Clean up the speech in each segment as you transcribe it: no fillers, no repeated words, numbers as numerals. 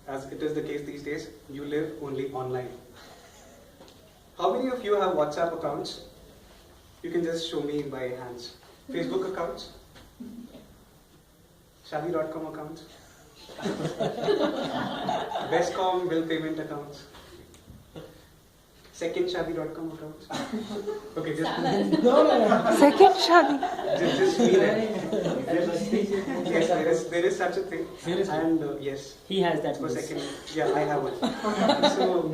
as it is the case these days, you live only online. How many of you have WhatsApp accounts? You can just show me by hands. Facebook accounts? Shadi.com accounts? Bestcom bill payment accounts? Secondshadi.com accounts? Okay, just No. Second Shadi. just me there. Yes, there is such a thing. Seriously? And yes. He has that For voice. second, yeah, I have one. So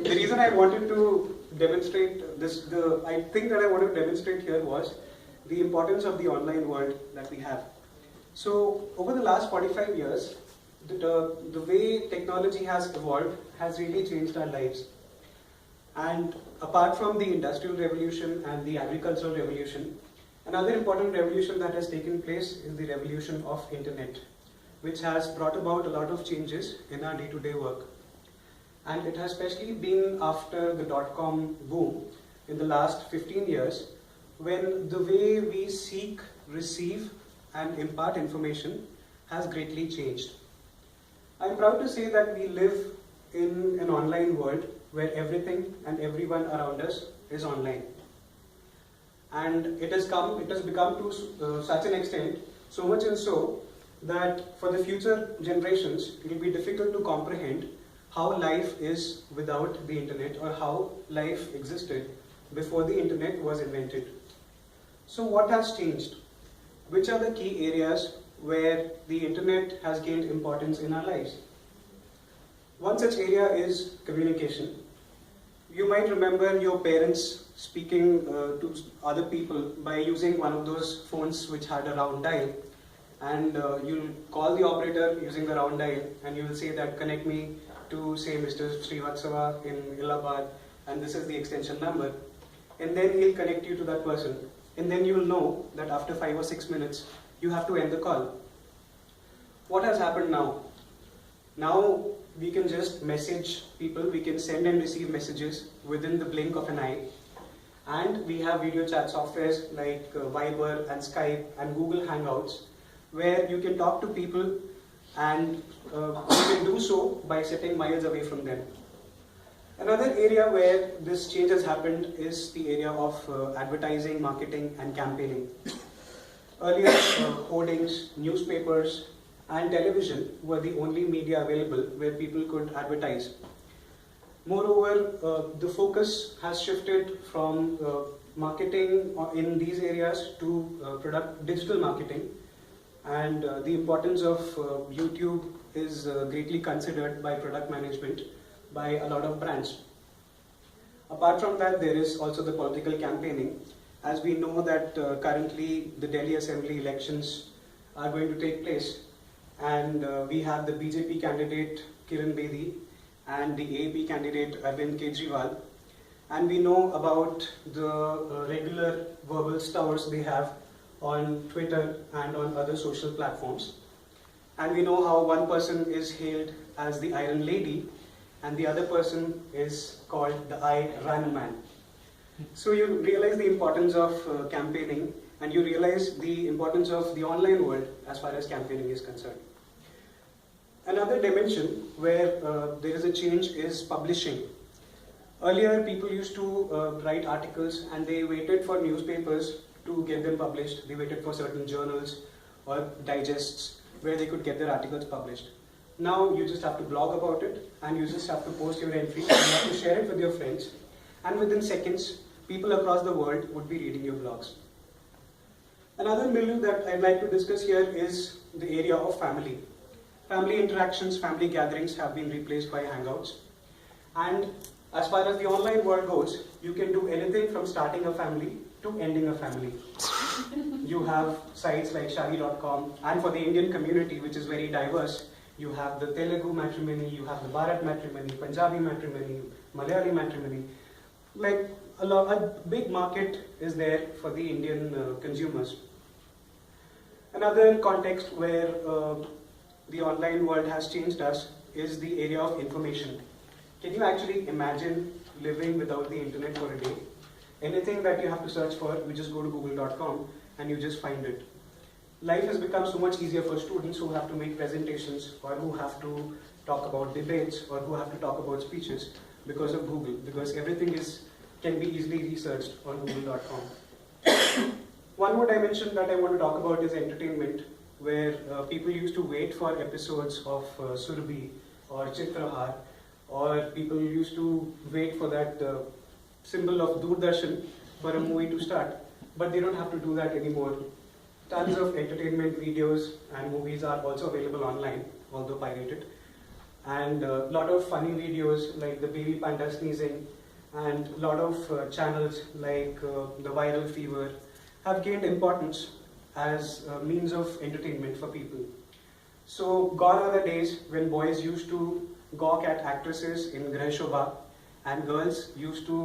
the reason I wanted to demonstrate this, I think that I wanted to demonstrate here was the importance of the online world that we have. So over the last 45 years, the way technology has evolved has really changed our lives. And apart from the industrial revolution and the agricultural revolution, another important revolution that has taken place is the revolution of internet, which has brought about a lot of changes in our day-to-day work. And it has especially been after the dot-com boom in the last 15 years, when the way we seek, receive, and impart information has greatly changed. I'm proud to say that we live in an online world where everything and everyone around us is online. And it has become to such an extent, so much and so, that for the future generations, it will be difficult to comprehend how life is without the internet, or how life existed before the internet was invented. So what has changed? Which are the key areas where the internet has gained importance in our lives? One such area is communication. You might remember your parents speaking to other people by using one of those phones which had a round dial, and you'll call the operator using the round dial, and you will say that connect me to, say, Mr. Srivatsava in Illhabad, and this is the extension number, and then he'll connect you to that person, and then you'll know that after 5 or 6 minutes you have to end the call. What has happened now? Now we can just message people, we can send and receive messages within the blink of an eye, and we have video chat softwares like Viber and Skype and Google Hangouts, where you can talk to people, and you can do so by sitting miles away from them. Another area where this change has happened is the area of advertising, marketing, and campaigning. Earlier, hoardings, newspapers, and television were the only media available where people could advertise. Moreover, the focus has shifted from marketing in these areas to digital marketing, and the importance of YouTube is greatly considered by product management by a lot of brands. Apart from that, there is also the political campaigning. As we know that currently the Delhi Assembly elections are going to take place, and we have the BJP candidate Kiran Bedi and the AAP candidate Arvind Kejriwal, and we know about the regular verbal stowers they have on Twitter and on other social platforms, and we know how one person is hailed as the Iron Lady and the other person is called the I-Run Man. So you realize the importance of campaigning, and you realize the importance of the online world as far as campaigning is concerned. Another dimension where there is a change is publishing. Earlier, people used to write articles, and they waited for newspapers to get them published. They waited for certain journals or digests where they could get their articles published. Now you just have to blog about it, and you just have to post your entry, and you have to share it with your friends, and within seconds, people across the world would be reading your blogs. Another milieu that I'd like to discuss here is the area of family. Family interactions, family gatherings have been replaced by hangouts. And as far as the online world goes, you can do anything from starting a family to ending a family. You have sites like Shadi.com, and for the Indian community, which is very diverse, you have the Telugu matrimony, you have the Bharat matrimony, Punjabi matrimony, Malayali matrimony. Like a big market is there for the Indian consumers. Another context where the online world has changed us is the area of information. Can you actually imagine living without the internet for a day? Anything that you have to search for, you just go to google.com and you just find it. Life has become so much easier for students who have to make presentations or who have to talk about debates or who have to talk about speeches because of Google, because everything can be easily researched on google.com. One more dimension that I want to talk about is entertainment, where people used to wait for episodes of Surabhi or Chitrahar, or people used to wait for that symbol of Doordarshan for a movie to start, but they don't have to do that anymore. Tons of entertainment videos and movies are also available online, although pirated. And a lot of funny videos like the baby panda sneezing, and a lot of channels like the viral fever have gained importance as a means of entertainment for people. So gone are the days when boys used to gawk at actresses in Grah Shobha and girls used to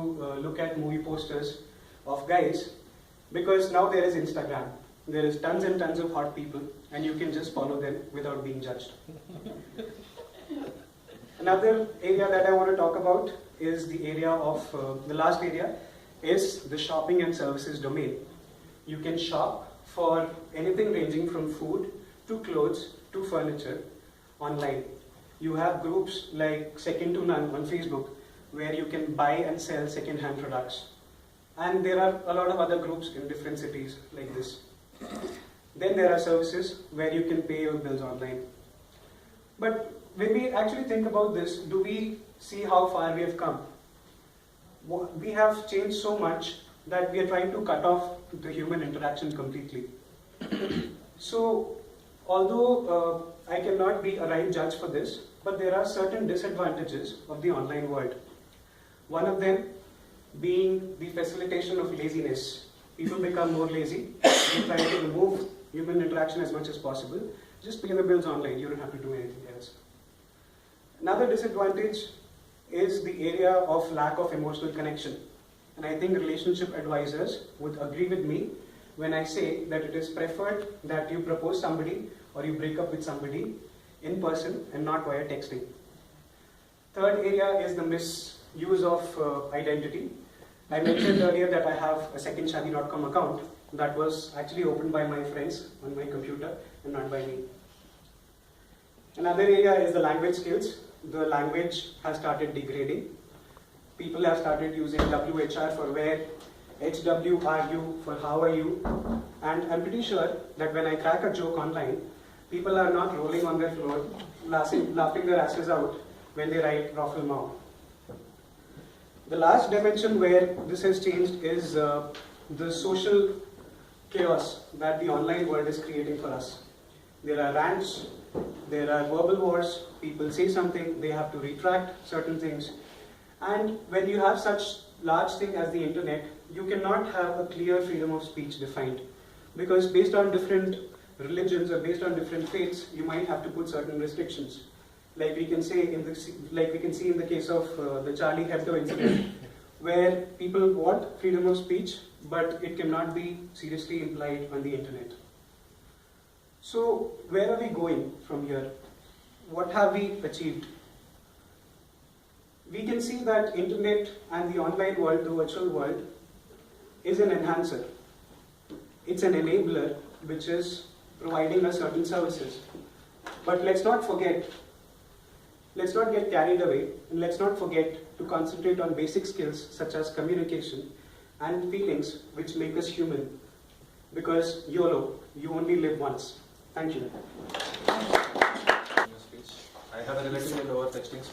look at movie posters of guys, because now there is Instagram. There is tons and tons of hot people and you can just follow them without being judged. Another area that I want to talk about is the area of, the last area is the shopping and services domain. You can shop for anything ranging from food to clothes to furniture online. You have groups like Second to None on Facebook where you can buy and sell second-hand products. And there are a lot of other groups in different cities like this. Then there are services where you can pay your bills online. But when we actually think about this, do we see how far we have come? We have changed so much that we are trying to cut off the human interaction completely. So, although I cannot be a right judge for this, but there are certain disadvantages of the online world. One of them being the facilitation of laziness. People become more lazy. They try to remove human interaction as much as possible. Just pay the bills online. You don't have to do anything else. Another disadvantage is the area of lack of emotional connection. And I think relationship advisors would agree with me when I say that it is preferred that you propose somebody or you break up with somebody in person and not via texting. Third area is the misuse of identity. I mentioned earlier that I have a secondshadi.com account that was actually opened by my friends on my computer and not by me. Another area is the language skills. The language has started degrading. People have started using WHR for where, HW are you for how are you, and I'm pretty sure that when I crack a joke online, people are not rolling on their floor, laughing their asses out when they write Raffle Mao. The last dimension where this has changed is the social chaos that the online world is creating for us. There are rants, there are verbal wars, people say something, they have to retract certain things. And when you have such large thing as the internet, you cannot have a clear freedom of speech defined. Because based on different religions or based on different faiths, you might have to put certain restrictions. Like we can see in the case of the Charlie Hebdo incident, where people want freedom of speech, but it cannot be seriously implied on the internet. So where are we going from here? What have we achieved? We can see that internet and the online world, the virtual world, is an enhancer. It's an enabler which is providing us certain services. But let's not forget, let's not get carried away, and let's not forget to concentrate on basic skills such as communication and feelings which make us human. Because Yolo, you only live once. Thank you. I have a relatively lower texting speed.